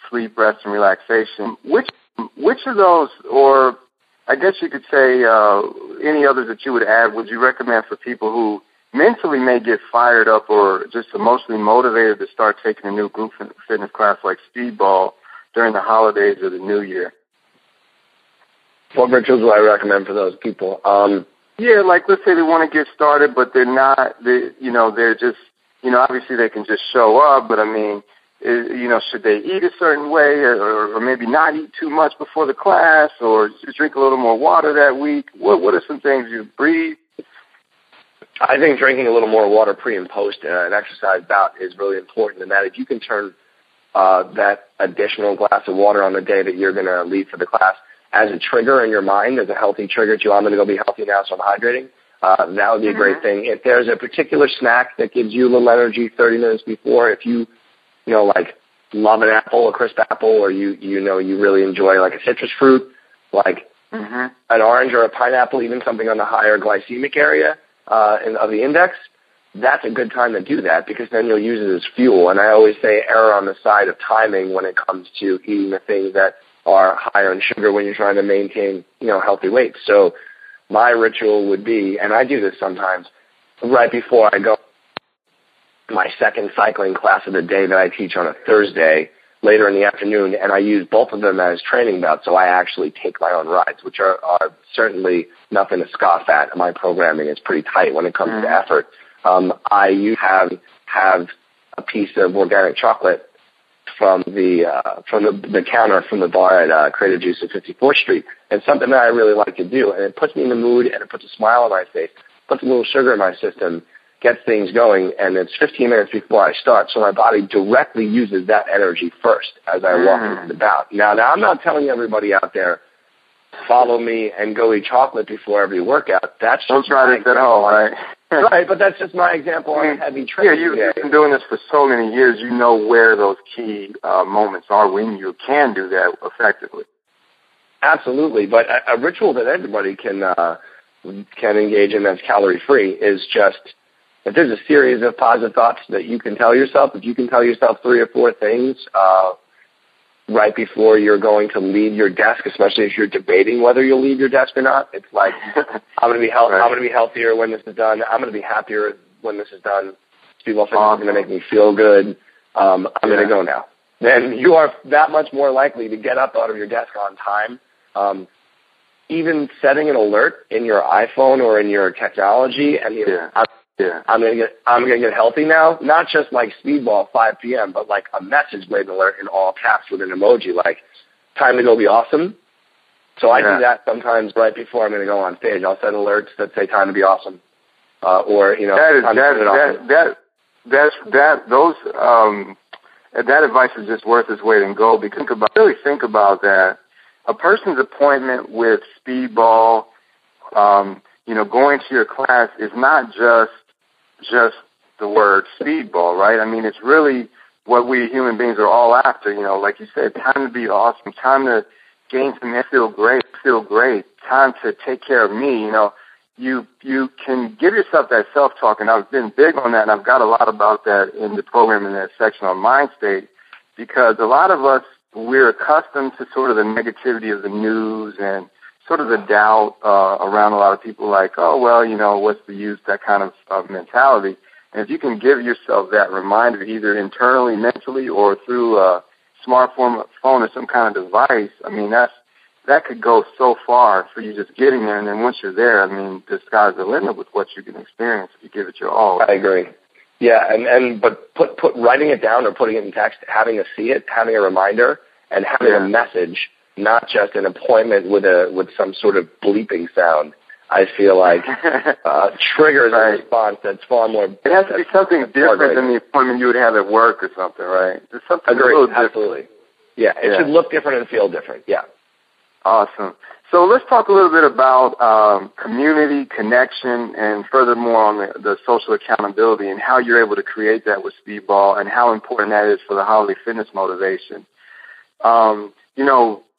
sleep, rest, and relaxation. Which of those, or I guess you could say any others that you would add, would you recommend for people who mentally may get fired up or just emotionally motivated to start taking a new group fitness class like Speedball during the holidays or the New Year? What rituals do I recommend for those people? Yeah, like let's say they want to get started, but they're just, obviously they can just show up, but I mean, should they eat a certain way or maybe not eat too much before the class or just drink a little more water that week? What are some things you breathe? I think drinking a little more water pre and post an exercise bout is really important, and that if you can turn that additional glass of water on the day that you're going to leave for the class as a trigger in your mind, as a healthy trigger to, I'm going to go be healthy now, so I'm hydrating, that would be a great thing. If there's a particular snack that gives you a little energy 30 minutes before, if you like love an apple, a crisp apple, or you really enjoy like a citrus fruit, like an orange or a pineapple, even something on the higher glycemic area of the index, that's a good time to do that because then you'll use it as fuel. And I always say err on the side of timing when it comes to eating the things that are higher in sugar when you're trying to maintain, healthy weight. So my ritual would be, and I do this sometimes, right before I go my second cycling class of the day that I teach on a Thursday later in the afternoon, and I use both of them as training bouts, so I actually take my own rides, which are certainly nothing to scoff at. My programming is pretty tight when it comes to effort. I have a piece of organic chocolate from the counter from the bar at Creative Juice at 54th Street. It's something that I really like to do, and it puts me in the mood, and it puts a smile on my face, puts a little sugar in my system, gets things going, and it's 15 minutes before I start, so my body directly uses that energy first as I walk into the bout. Now, I'm not telling everybody out there, follow me and go eat chocolate before every workout. That's Don't try this at home, right? Right, but that's just my example on heavy training. Yeah, you've been doing this for so many years. You know where those key moments are when you can do that effectively. Absolutely, but a ritual that everybody can engage in that's calorie-free is just, if there's a series of positive thoughts that you can tell yourself, if you can tell yourself 3 or 4 things right before you're going to leave your desk, especially if you're debating whether you'll leave your desk or not, it's like, I'm going to be healthier when this is done. I'm going to be happier when this is done. Speedball Fitness is going to make me feel good. I'm going to go now. then you are that much more likely to get up out of your desk on time. Even setting an alert in your iPhone or in your technology, and I'm gonna get healthy now. Not just like Speedball 5 p.m., but like a message label alert in all caps with an emoji, like time to go be awesome. So I do that sometimes right before I'm going to go on stage. I'll set alerts that say time to be awesome, or that advice is just worth its weight in gold. Because really think about that. A person's appointment with Speedball, going to your class is not just the word Speedball, right? I mean, it's really what we human beings are all after. Like you said, time to be awesome, time to gain some feel great, time to take care of me. You can give yourself that self-talk, and I've been big on that, and I've got a lot about that in the program in that section on mind state, because a lot of us, we're accustomed to sort of the negativity of the news and sort of the doubt around a lot of people, like, oh, well, what's the use, that kind of mentality. And if you can give yourself that reminder, either internally, mentally, or through a smartphone or some kind of device, I mean, that could go so far for you just getting there. And then once you're there, I mean, the sky's the limit with what you can experience if you give it your all. I agree. Yeah, but put writing it down or putting it in text, having to see it, having a reminder, and having a message, not just an appointment with some sort of bleeping sound, I feel like triggers a response that's far more. It has to be something different than the appointment you would have at work or something, right? There's something a little different. Absolutely. Yeah, it should look different and feel different. Yeah. Awesome. So let's talk a little bit about community, connection, and furthermore on the social accountability and how you're able to create that with Speedball and how important that is for the holiday fitness motivation.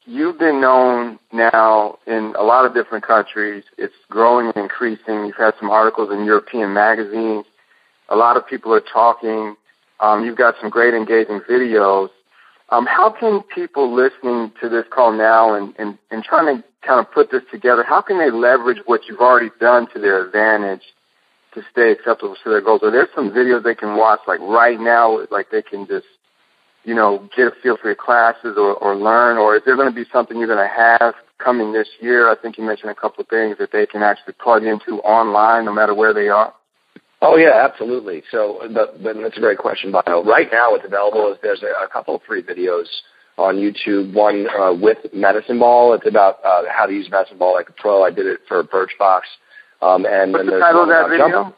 You've been known now in a lot of different countries. It's growing and increasing. You've had some articles in European magazines. A lot of people are talking. You've got some great engaging videos. How can people listening to this call now and trying to kind of put this together, how can they leverage what you've already done to their advantage to stay acceptable to their goals? Are there some videos they can watch like right now, like they can just, get a feel for your classes or learn, or is there going to be something you're going to have coming this year? I think you mentioned a couple of things that they can actually plug into online no matter where they are. Oh, yeah, absolutely. So that's a great question, Bio. Right now what's available is there's a couple of free videos on YouTube, one with Medicine Ball. It's about how to use Medicine Ball like a pro. I did it for Birchbox. What's the title of that video?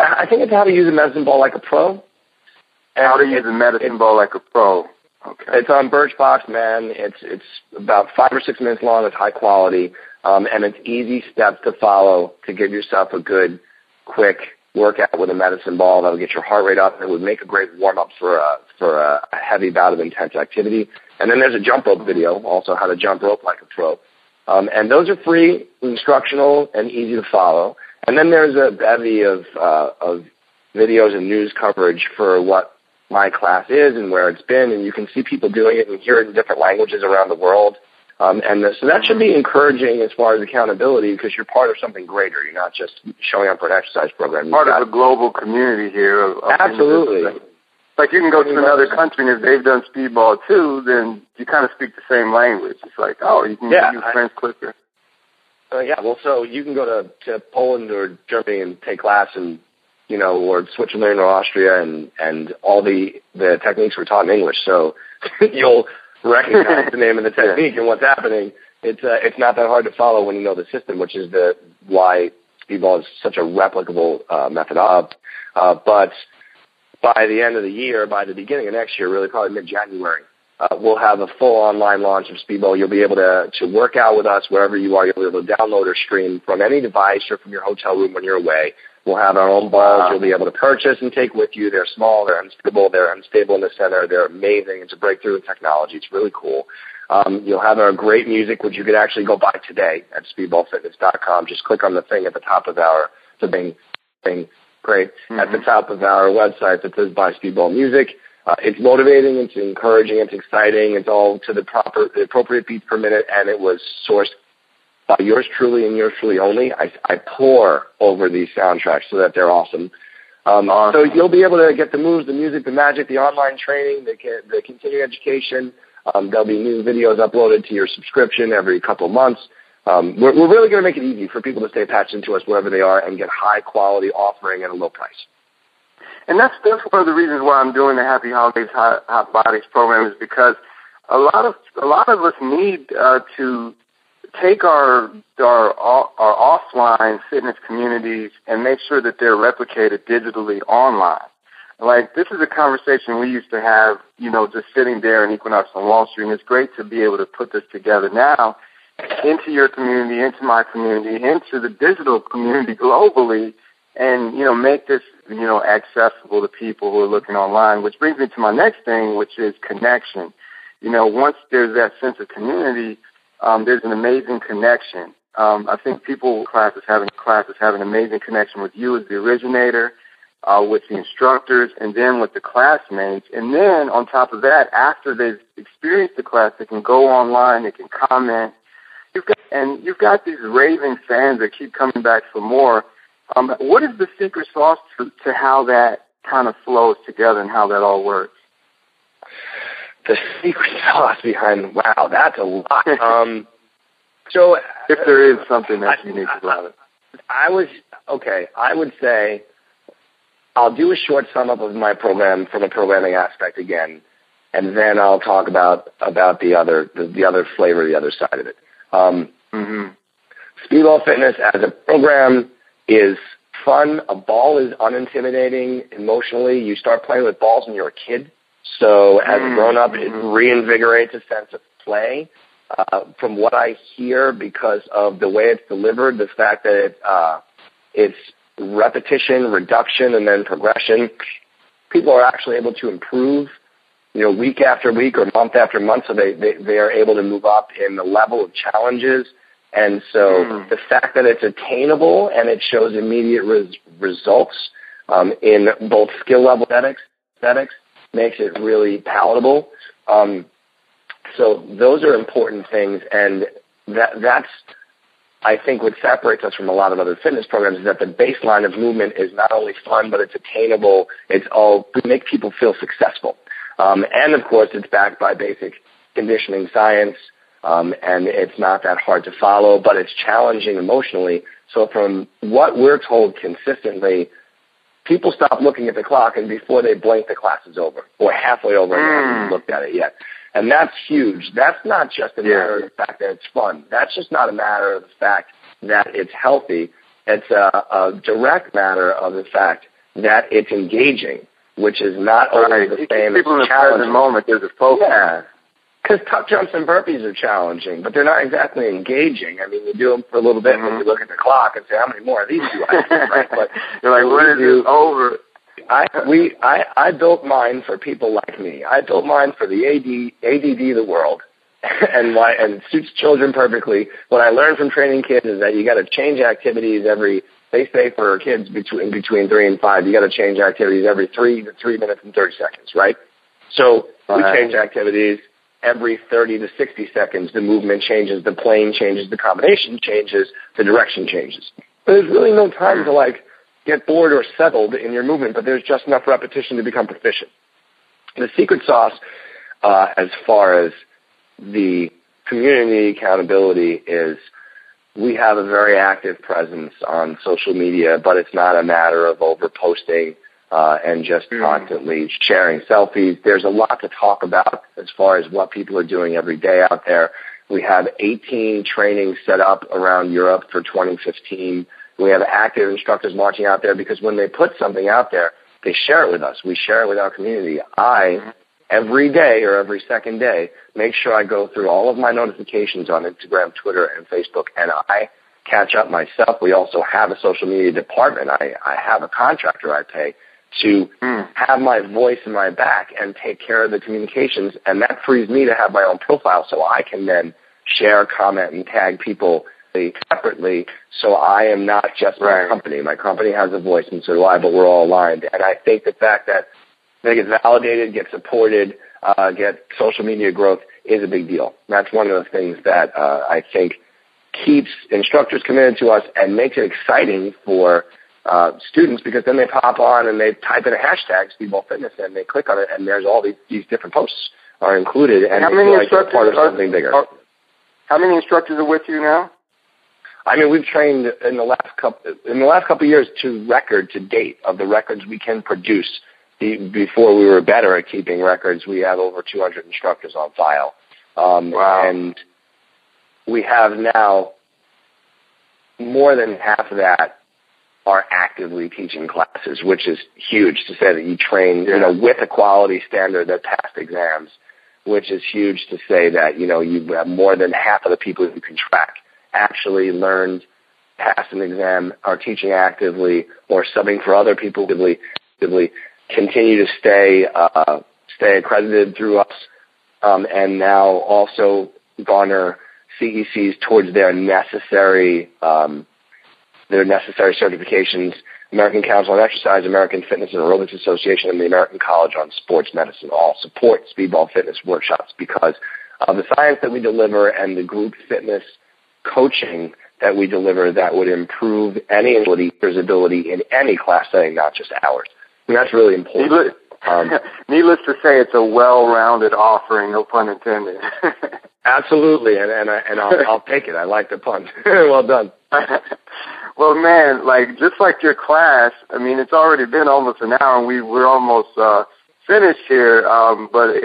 I think it's how to use a Medicine Ball like a pro. How to use a Medicine Ball like a pro. Okay. It's on Birchbox, man. It's about 5 or 6 minutes long. It's high quality, and it's easy steps to follow to give yourself a good, quick workout with a Medicine Ball that'll get your heart rate up. It would make a great warm-up for a heavy bout of intense activity. And then there's a jump rope video, also how to jump rope like a pro. And those are free, instructional, and easy to follow. And then there's a bevy of videos and news coverage for what my class is and where it's been, and you can see people doing it and hear it in different languages around the world. So that should be encouraging as far as accountability because you're part of something greater. You're not just showing up for an exercise program. Part of a global community here. Absolutely. Like you can go to another country, and if they've done Speedball too, then you kind of speak the same language. It's like, you can use friends quicker. So you can go to Poland or Germany and take class and or Switzerland or Austria, and all the techniques were taught in English. So you'll recognize the name of the technique and what's happening. It's not that hard to follow when you know the system, which is why Speedball is such a replicable method of. But by the end of the year, by the beginning of next year, really probably mid-January, we'll have a full online launch of Speedball. You'll be able to work out with us wherever you are. You'll be able to download or stream from any device or from your hotel room when you're away. We'll have our own balls you'll be able to purchase and take with you. They're small, they're unstable in the center, they're amazing. It's a breakthrough in technology. It's really cool. You'll have our great music, which you could actually go buy today at speedballfitness.com. Just click on the thing at the top of our at the top of our website that says Buy Speedball Music. It's motivating, it's encouraging, it's exciting, it's all to the appropriate beats per minute, and it was sourced by yours truly and yours truly only. I pour over these soundtracks so that they're awesome. Awesome. So you'll be able to get the moves, the music, the magic, the online training, the continuing education. There'll be new videos uploaded to your subscription every couple of months. We're really going to make it easy for people to stay patched into us wherever they are and get high-quality offering at a low price. And that's one of the reasons why I'm doing the Happy Holidays Hot Bodies program, is because a lot of us need to take our offline fitness communities and make sure that they're replicated digitally online. Like, this is a conversation we used to have, just sitting there in Equinox on Wall Street, and it's great to be able to put this together now into your community, into my community, into the digital community globally, and, make this, accessible to people who are looking online, which brings me to my next thing, which is connection. Once there's that sense of community, there's an amazing connection. I think classes have an amazing connection with you as the originator, with the instructors, and then with the classmates. And then on top of that, after they've experienced the class, they can go online, they can comment. You've got these raving fans that keep coming back for more. What is the secret sauce to how that kind of flows together and how that all works? The secret sauce behind, wow, that's a lot. So if there is something that's unique about it. I would say I'll do a short sum up of my program from a programming aspect again, and then I'll talk about the other flavor, the other side of it. Speedball Fitness as a program is fun. A ball is unintimidating emotionally. You start playing with balls when you're a kid. So as a grown-up, it reinvigorates a sense of play. From what I hear, because of the way it's delivered, the fact that it's repetition, reduction, and then progression, people are actually able to improve, week after week or month after month, so they are able to move up in the level of challenges. And so the fact that it's attainable and it shows immediate results in both skill level aesthetics makes it really palatable. So those are important things, and that's, I think, what separates us from a lot of other fitness programs, is that the baseline of movement is not only fun, but it's attainable. It's all to make people feel successful. And, of course, it's backed by basic conditioning science, and it's not that hard to follow, but it's challenging emotionally. So from what we're told consistently, people stop looking at the clock, and before they blink, the class is over, or halfway over, and they haven't looked at it yet. And that's huge. That's not just a matter of the fact that it's fun. That's just not a matter of the fact that it's healthy. It's a direct matter of the fact that it's engaging, which is not always the same as people in the present moment, there's a focus. Yeah. Because tuck jumps and burpees are challenging, but they're not exactly engaging. I mean, you do them for a little bit, and then you look at the clock and say, how many more of these do I do, right? But you're like, when is this over? I built mine for people like me. I built mine for the ADD of the world, and suits children perfectly. What I learned from training kids is that you got to change activities they say for kids between 3 and 5, you got to change activities every 3 minutes and 30 seconds, right? So we change activities every 30 to 60 seconds. The movement changes, the plane changes, the combination changes, the direction changes. But there's really no time to get bored or settled in your movement, but there's just enough repetition to become proficient. The secret sauce, as far as the community accountability, is we have a very active presence on social media, but it's not a matter of over-posting and just constantly sharing selfies. There's a lot to talk about as far as what people are doing every day out there. We have 18 trainings set up around Europe for 2015. We have active instructors marching out there because when they put something out there, they share it with us. We share it with our community. Every day or every second day, make sure I go through all of my notifications on Instagram, Twitter, and Facebook, and I catch up myself. We also have a social media department. I have a contractor I pay to have my voice in my back and take care of the communications, and that frees me to have my own profile so I can then share, comment, and tag people separately, so I am not just my company. My company has a voice, and so do I, but we're all aligned. And I think the fact that they get validated, get supported, get social media growth is a big deal. That's one of the things that I think keeps instructors committed to us and makes it exciting for students, because then they pop on and they type in a hashtag Speedball Fitness and they click on it, and there's all these different posts are included, and how they many feel like they're instructors part of something bigger. How many instructors are with you now? I mean, we've trained in the last couple of years to record to date of the records we can produce. Before we were better at keeping records, we have over 200 instructors on file. Wow. And we have now more than half of that are actively teaching classes, which is huge to say that you train, with a quality standard that passed exams, which is huge to say that, you have more than half of the people you can track actually learned, passed an exam, are teaching actively, or subbing for other people actively, continue to stay accredited through us, and now also garner CECs towards their necessary certifications. American Council on Exercise, American Fitness and Aerobics Association, and the American College on Sports Medicine all support Speedball Fitness workshops because of the science that we deliver and the group fitness coaching that we deliver that would improve any instructor's ability in any class setting, not just ours. And that's really important. Needless to say, it's a well-rounded offering, no pun intended. Absolutely, and I'll take it. I like the pun. Well done. Well, man, just like your class, I mean, it's already been almost an hour, and we're almost finished here. But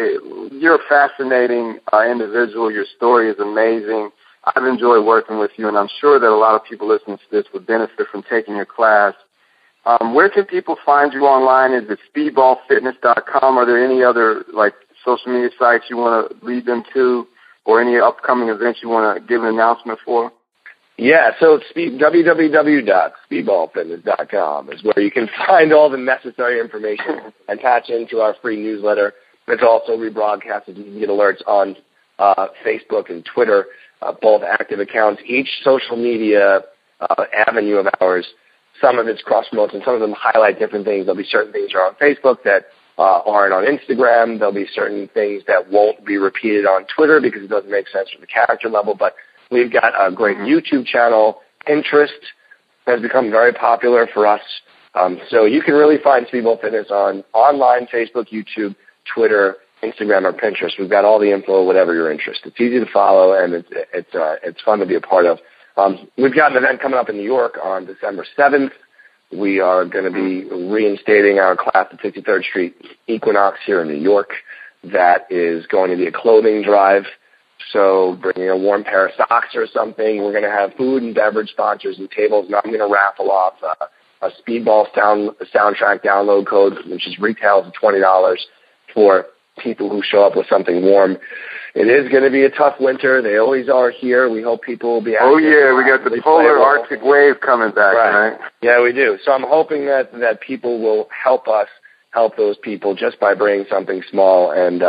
you're a fascinating individual. Your story is amazing. I've enjoyed working with you, and I'm sure that a lot of people listening to this would benefit from taking your class. Where can people find you online? Is it speedballfitness.com? Are there any other social media sites you want to lead them to, or any upcoming events you want to give an announcement for? Yeah, so www.speedballfitness.com is where you can find all the necessary information attached into our free newsletter. It's also rebroadcasted. You can get alerts on Facebook and Twitter, both active accounts. Each social media avenue of ours, some of it's cross-promotes and some of them highlight different things. There'll be certain things that are on Facebook that aren't on Instagram. There'll be certain things that won't be repeated on Twitter because it doesn't make sense for the character level. But we've got a great YouTube channel. Pinterest has become very popular for us. So you can really find Speedball Fitness on online, Facebook, YouTube, Twitter, Instagram, or Pinterest. We've got all the info, whatever you're interested. It's easy to follow, and it's fun to be a part of. We've got an event coming up in New York on December 7th. We are going to be reinstating our class at 53rd Street Equinox here in New York. That is going to be a clothing drive. So bringing a warm pair of socks or something. We're going to have food and beverage sponsors and tables, and I'm going to raffle off a Speedball soundtrack download code, which is retails at $20 for people who show up with something warm. It is going to be a tough winter. They always are here. We hope people will be active. Oh, yeah, we got the polar Arctic wave coming back, right? Yeah, we do. So I'm hoping that people will help us help those people just by bringing something small, and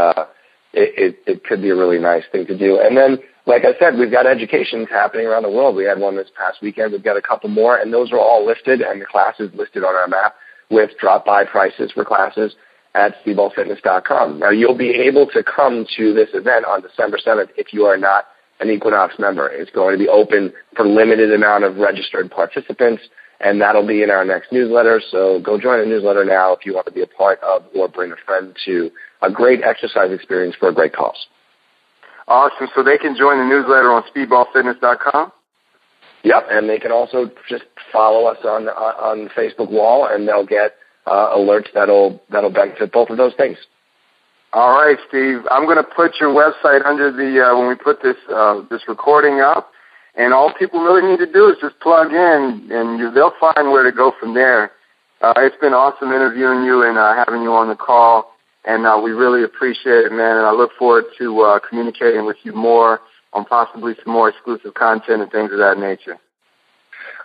it could be a really nice thing to do. And then, like I said, we've got educations happening around the world. We had one this past weekend. We've got a couple more, and those are all listed, and the classes listed on our map with drop-by prices for classes at speedballfitness.com. Now, you'll be able to come to this event on December 7th if you are not an Equinox member. It's going to be open for a limited amount of registered participants, and that'll be in our next newsletter. So go join the newsletter now if you want to be a part of or bring a friend to a great exercise experience for a great cause. Awesome. So they can join the newsletter on speedballfitness.com? Yep, and they can also just follow us on the Facebook wall, and they'll get alerts that'll benefit both of those things. All right, Steve. I'm going to put your website under when we put this recording up, and all people really need to do is just plug in, and they'll find where to go from there. It's been awesome interviewing you and having you on the call, and we really appreciate it, man. And I look forward to communicating with you more on possibly some more exclusive content and things of that nature.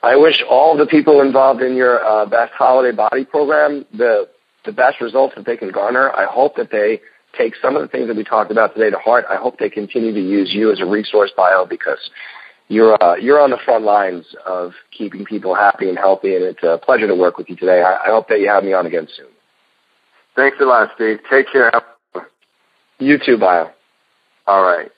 I wish all the people involved in your Best Holiday Body program the best results that they can garner. I hope that they take some of the things that we talked about today to heart. I hope they continue to use you as a resource bio because you're on the front lines of keeping people happy and healthy, and it's a pleasure to work with you today. I hope that you have me on again soon. Thanks a lot, Steve. Take care. You too, Bio. All right.